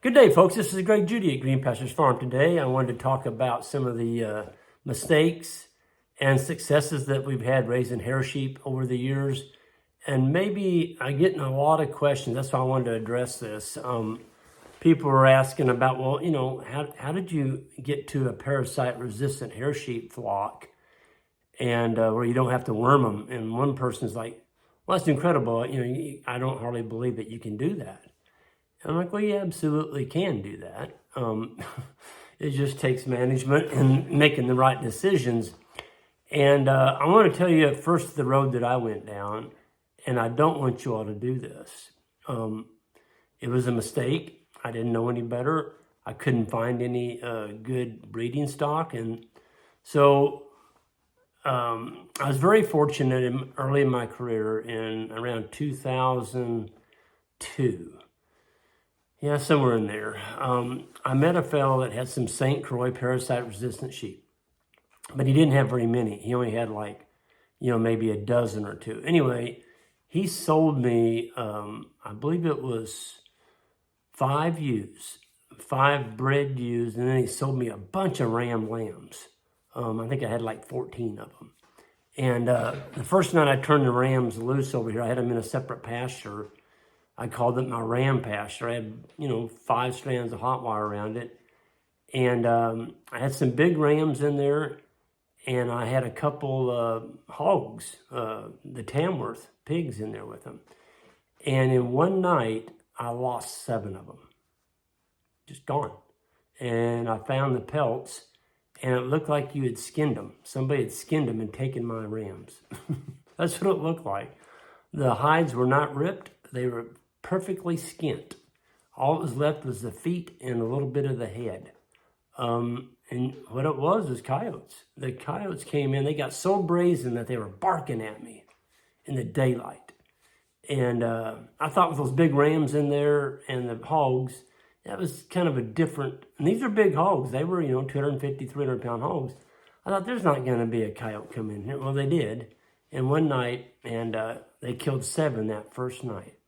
Good day, folks. This is Greg Judy at Green Pastures Farm. Today, I wanted to talk about some of the mistakes and successes that we've had raising hair sheep over the years. And maybe I get in a lot of questions. That's why I wanted to address this. People were asking about, well, how did you get to a parasite-resistant hair sheep flock and where you don't have to worm them? And one person's like, well, that's incredible. I don't hardly believe that you can do that. I'm like, well, you absolutely can do that. It just takes management and making the right decisions. And I want to tell you at first the road that I went down, and I don't want you all to do this. It was a mistake. I didn't know any better. I couldn't find any good breeding stock. And so I was very fortunate early in my career in around 2002. Yeah, somewhere in there. I met a fellow that had some St. Croix parasite-resistant sheep, but he didn't have very many. He only had maybe a dozen or two. Anyway, he sold me, I believe it was 5 ewes, 5 bred ewes, and then he sold me a bunch of ram lambs. I think I had like 14 of them. And the first night I turned the rams loose over here, I had them in a separate pasture. I called it my ram pasture. I had, 5 strands of hot wire around it. And I had some big rams in there, and I had a couple hogs, the Tamworth pigs in there with them. And in one night, I lost 7 of them. Just gone. And I found the pelts, and it looked like you had skinned them. Somebody had skinned them and taken my rams. That's what it looked like. The hides were not ripped. They were perfectly skint. All that was left was the feet and a little bit of the head. And what it was coyotes. The coyotes came in. They got so brazen that they were barking at me in the daylight. And I thought with those big rams in there and the hogs, that was kind of a different, and these are big hogs. They were, 250, 300-pound hogs. I thought there's not going to be a coyote come in here. Well, they did. And one night, and they killed 7 that first night.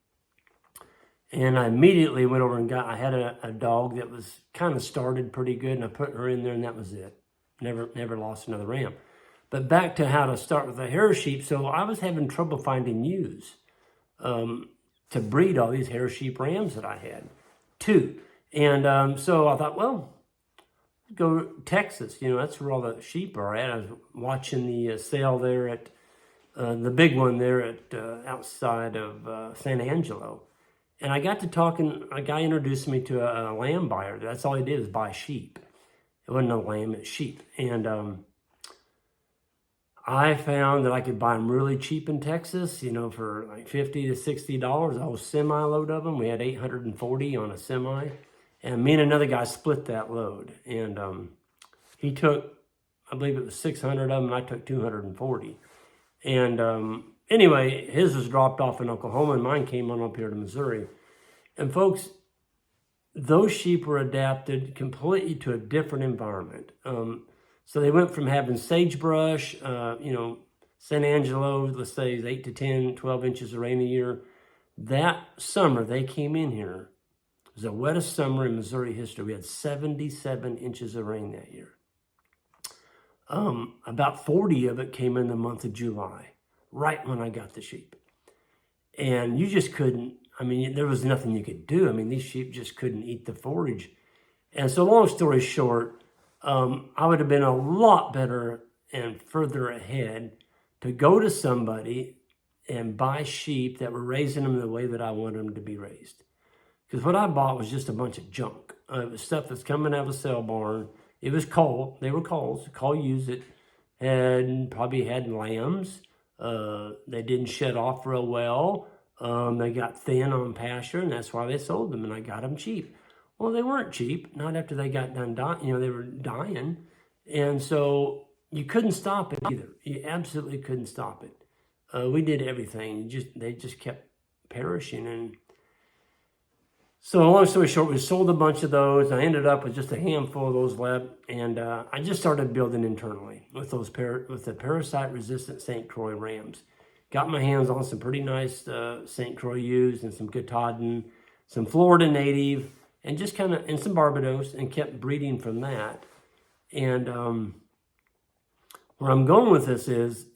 And I immediately went over and I had a dog that was kind of started pretty good, and I put her in there, and that was it. Never lost another ram. But back to how to start with the hair sheep. So I was having trouble finding ewes to breed all these hair sheep rams that I had, 2. And so I thought, well, go to Texas. That's where all the sheep are at. I was watching the sale there at the big one there at outside of San Angelo. And I got to talking, a guy introduced me to a lamb buyer. That's all he did was buy sheep. It wasn't no lamb, it's sheep. And I found that I could buy them really cheap in Texas, for like $50 to $60. A whole semi-load of them. We had 840 on a semi. And me and another guy split that load. And he took, I believe it was 600 of them, and I took 240. And anyway, his was dropped off in Oklahoma, and mine came on up here to Missouri. And folks, those sheep were adapted completely to a different environment. So they went from having sagebrush, San Angelo, let's say, is 8 to 10, 12 inches of rain a year. That summer, they came in here. It was the wettest summer in Missouri history. We had 77 inches of rain that year. About 40 of it came in the month of July, right when I got the sheep. And you just couldn't, there was nothing you could do. These sheep just couldn't eat the forage. And so long story short, I would have been a lot better and further ahead to go to somebody and buy sheep that were raising them the way that I wanted them to be raised. Because what I bought was just a bunch of junk. It was stuff that's coming out of a sale barn. It was coal. They were coals. Coal used it. And probably had lambs. They didn't shed off real well. They got thin on pasture, and that's why they sold them, and I got them cheap. Well, they weren't cheap, not after they got done dying. They were dying. And so you couldn't stop it either. You absolutely couldn't stop it. We did everything. They just kept perishing. And so long story short, we sold a bunch of those. I ended up with just a handful of those left, and I just started building internally with the parasite-resistant St. Croix rams. Got my hands on some pretty nice St. Croix ewes and some Katahdin, some Florida native, and just kind of, and some Barbados, and kept breeding from that. And where I'm going with this is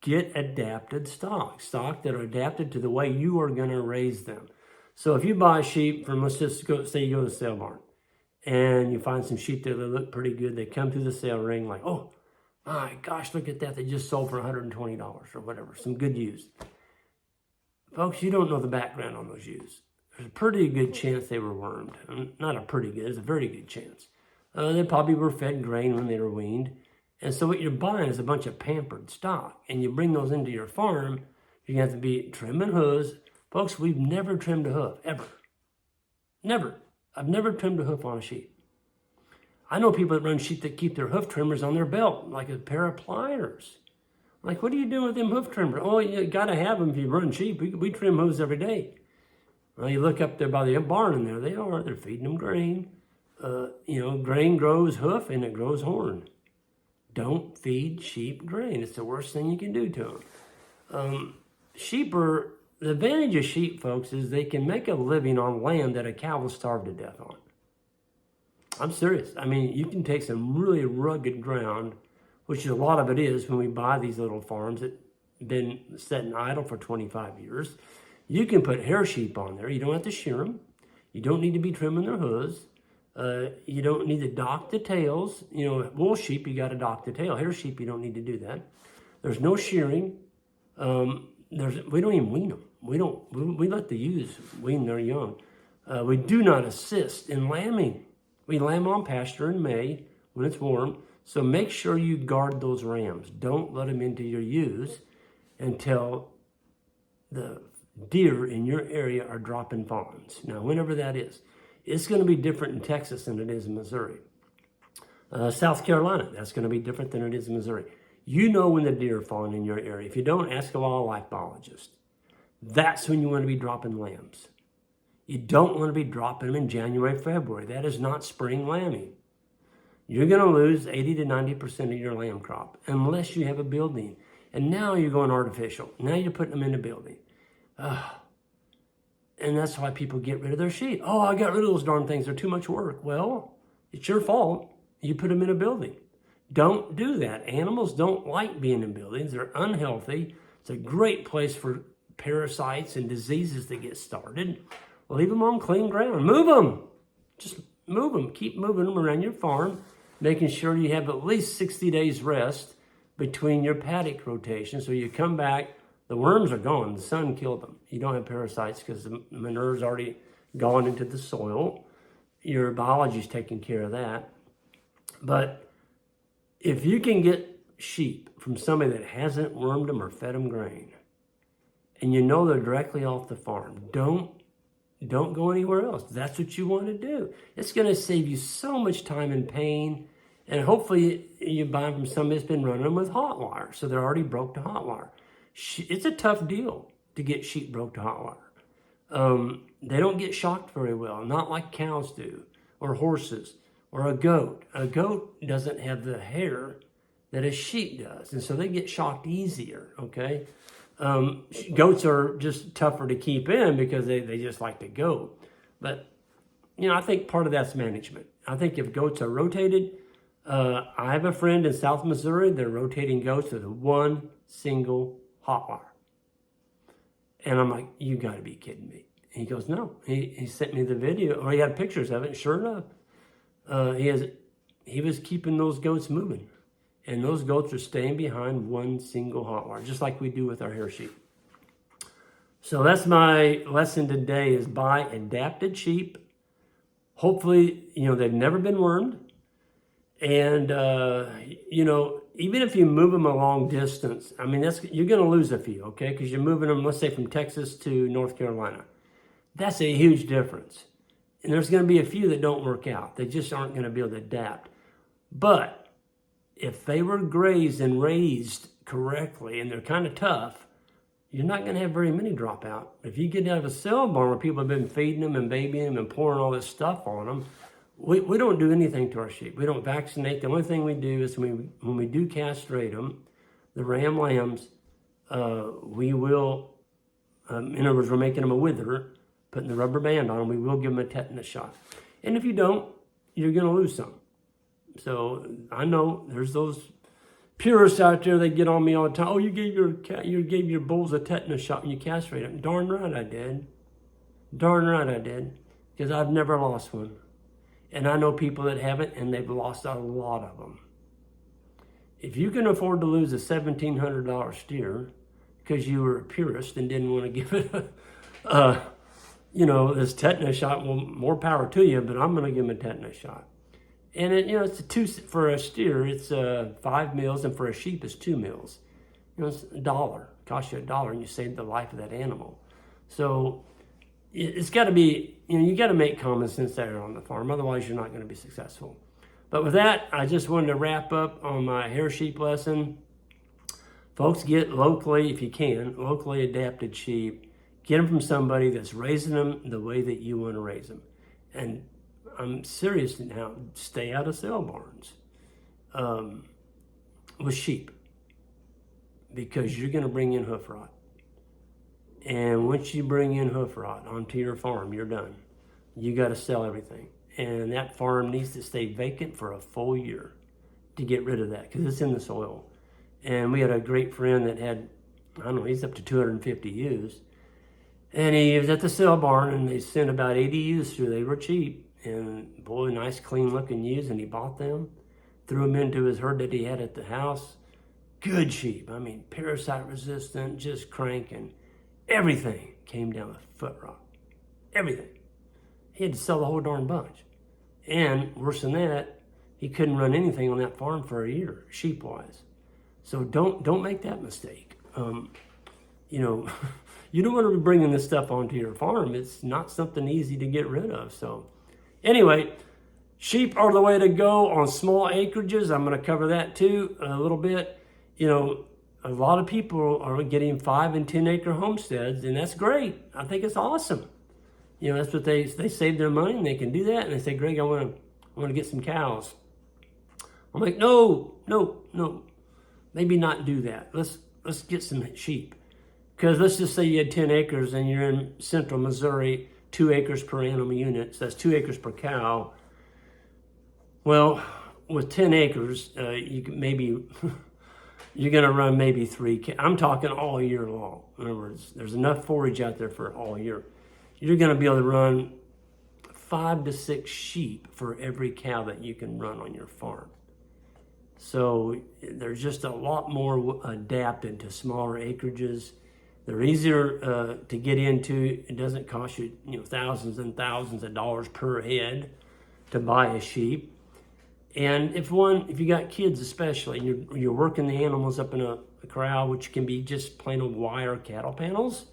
get adapted stock that are adapted to the way you are going to raise them. So if you buy sheep from, let's just go, say you go to the sale barn, and you find some sheep there that look pretty good. They come through the sale ring like, oh my gosh, look at that. They just sold for $120 or whatever, some good ewes. Folks, you don't know the background on those ewes. There's a pretty good chance they were wormed. Not a pretty good, there's a very good chance. They probably were fed grain when they were weaned. And so what you're buying is a bunch of pampered stock. And you bring those into your farm, you're going to have to be trimming hooves. Folks, we've never trimmed a hoof, ever. Never. I've never trimmed a hoof on a sheep. I know people that run sheep that keep their hoof trimmers on their belt, like a pair of pliers. Like, what are you doing with them hoof trimmers? Oh, you got to have them if you run sheep. We trim hooves every day. Well, you look up there by the barn and there they are. They're feeding them grain. Grain grows hoof and it grows horn. Don't feed sheep grain. It's the worst thing you can do to them. The advantage of sheep, folks, is they can make a living on land that a cow will starve to death on. I'm serious. I mean, you can take some really rugged ground, which a lot of it is when we buy these little farms that have been sitting idle for 25 years. You can put hair sheep on there. You don't have to shear them. You don't need to be trimming their hooves. You don't need to dock the tails. Wool sheep, you got to dock the tail. Hair sheep, you don't need to do that. There's no shearing. We don't even wean them. We let the ewes wean their young. We do not assist in lambing. We lamb on pasture in May when it's warm. So make sure you guard those rams. Don't let them into your ewes until the deer in your area are dropping fawns. Now, whenever that is. It's going to be different in Texas than it is in Missouri. South Carolina, that's going to be different than it is in Missouri. You know when the deer fawn in your area. If you don't, ask a wildlife biologist. That's when you want to be dropping lambs. You don't want to be dropping them in January, February. That is not spring lambing. You're going to lose 80 to 90% of your lamb crop unless you have a building. And now you're going artificial. Now you're putting them in a building. And that's why people get rid of their sheep. Oh, I got rid of those darn things. They're too much work. Well, it's your fault. You put them in a building. Don't do that. Animals don't like being in buildings. They're unhealthy. It's a great place for parasites and diseases to get started. Leave them on clean ground. Move them. Just move them. Keep moving them around your farm, making sure you have at least 60 days rest between your paddock rotations. So you come back, the worms are gone. The sun killed them. You don't have parasites because the manure's already gone into the soil. Your biology's taking care of that. But if you can get sheep from somebody that hasn't wormed them or fed them grain, and you know they're directly off the farm, don't go anywhere else. That's what you want to do. It's going to save you so much time and pain. And hopefully you buy them from somebody that's been running them with hot wire. So they're already broke to hot wire. It's a tough deal to get sheep broke to hot wire. They don't get shocked very well, not like cows do, or horses, or a goat. A goat doesn't have the hair that a sheep does, and so they get shocked easier, okay? Goats are just tougher to keep in because they just like to go. But, I think part of that's management. I think if goats are rotated, I have a friend in South Missouri, they're rotating goats with one single hot wire. And I'm like, you got to be kidding me. And he goes, no. He sent me the video, or he had pictures of it. Sure enough, he was keeping those goats moving. And those goats are staying behind one single hot wire, just like we do with our hair sheep. So that's my lesson today, is buy adapted sheep. Hopefully, they've never been wormed. And, even if you move them a long distance, you're going to lose a few, okay? Because you're moving them, let's say, from Texas to North Carolina. That's a huge difference. And there's going to be a few that don't work out. They just aren't going to be able to adapt. But if they were grazed and raised correctly, and they're kind of tough, you're not going to have very many drop out. If you get out of a sale barn where people have been feeding them and babying them and pouring all this stuff on them, we don't do anything to our sheep. We don't vaccinate. The only thing we do is when we do castrate them, the ram lambs, we will, in other words, we're making them a wither, putting the rubber band on them, we will give them a tetanus shot. And if you don't, you're going to lose some. So I know there's those purists out there that get on me all the time. Oh, you gave your bulls a tetanus shot when you castrated them. Darn right I did. Darn right I did. Because I've never lost one. And I know people that haven't, and they've lost a lot of them. If you can afford to lose a $1,700 steer because you were a purist and didn't want to give it this tetanus shot, well, more power to you, but I'm going to give him a tetanus shot. And it's for a steer, it's 5 meals, and for a sheep, it's 2 meals. It's $1. It costs you $1, and you save the life of that animal. So it's got to be, you got to make common sense there on the farm. Otherwise, you're not going to be successful. But with that, I just wanted to wrap up on my hair sheep lesson. Folks, get locally, if you can, locally adapted sheep. Get them from somebody that's raising them the way that you want to raise them. And I'm serious now, stay out of sale barns with sheep, because you're going to bring in hoof rot. And once you bring in hoof rot onto your farm, you're done. You got to sell everything. And that farm needs to stay vacant for a full year to get rid of that, because it's in the soil. And we had a great friend that had, I don't know, he's up to 250 ewes. And he was at the sale barn, and they sent about 80 ewes through. They were cheap. And boy, nice, clean looking ewes, and he bought them, threw them into his herd that he had at the house. Good sheep. I mean, parasite resistant, just cranking. Everything came down with foot rot. Everything. He had to sell the whole darn bunch. And worse than that, he couldn't run anything on that farm for a year, sheep-wise. So don't make that mistake. You don't want to be bringing this stuff onto your farm. It's not something easy to get rid of. So anyway, sheep are the way to go on small acreages. I'm going to cover that too a little bit. A lot of people are getting 5 and 10 acre homesteads, and that's great. I think it's awesome. That's what they save their money, and they can do that. And they say, Greg, I want to get some cows. I'm like, no, maybe not do that. Let's get some sheep. Because let's just say you had 10 acres and you're in central Missouri, 2 acres per animal unit. So that's 2 acres per cow. Well, with 10 acres, you can maybe you're going to run maybe 3. I'm talking all year long. In other words, there's enough forage out there for all year. You're going to be able to run 5 to 6 sheep for every cow that you can run on your farm. So there's just a lot more adapted to smaller acreages. They're easier to get into. It doesn't cost you, thousands and thousands of dollars per head to buy a sheep. And if you got kids especially, and you're working the animals up in a corral, which can be just plain old wire cattle panels,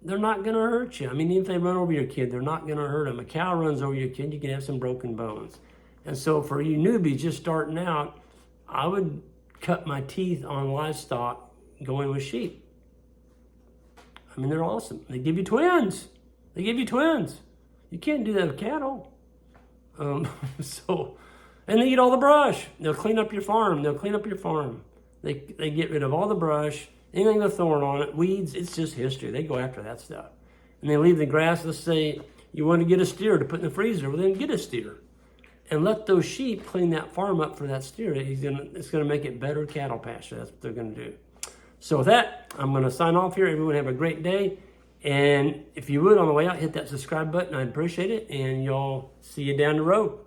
they're not going to hurt you. I mean, even if they run over your kid, they're not going to hurt them. A cow runs over your kid, you can have some broken bones. And so for you newbies just starting out, I would cut my teeth on livestock going with sheep. I mean, they're awesome. They give you twins. You can't do that with cattle. And they eat all the brush. They'll clean up your farm. They get rid of all the brush, anything with thorn on it, weeds. It's just history. They go after that stuff. And they leave the grass. Let's say you want to get a steer to put in the freezer. Well, then get a steer. And let those sheep clean that farm up for that steer. It's going to make it better cattle pasture. That's what they're going to do. So with that, I'm going to sign off here. Everyone have a great day. And if you would, on the way out, hit that subscribe button. I'd appreciate it. And y'all see you down the road.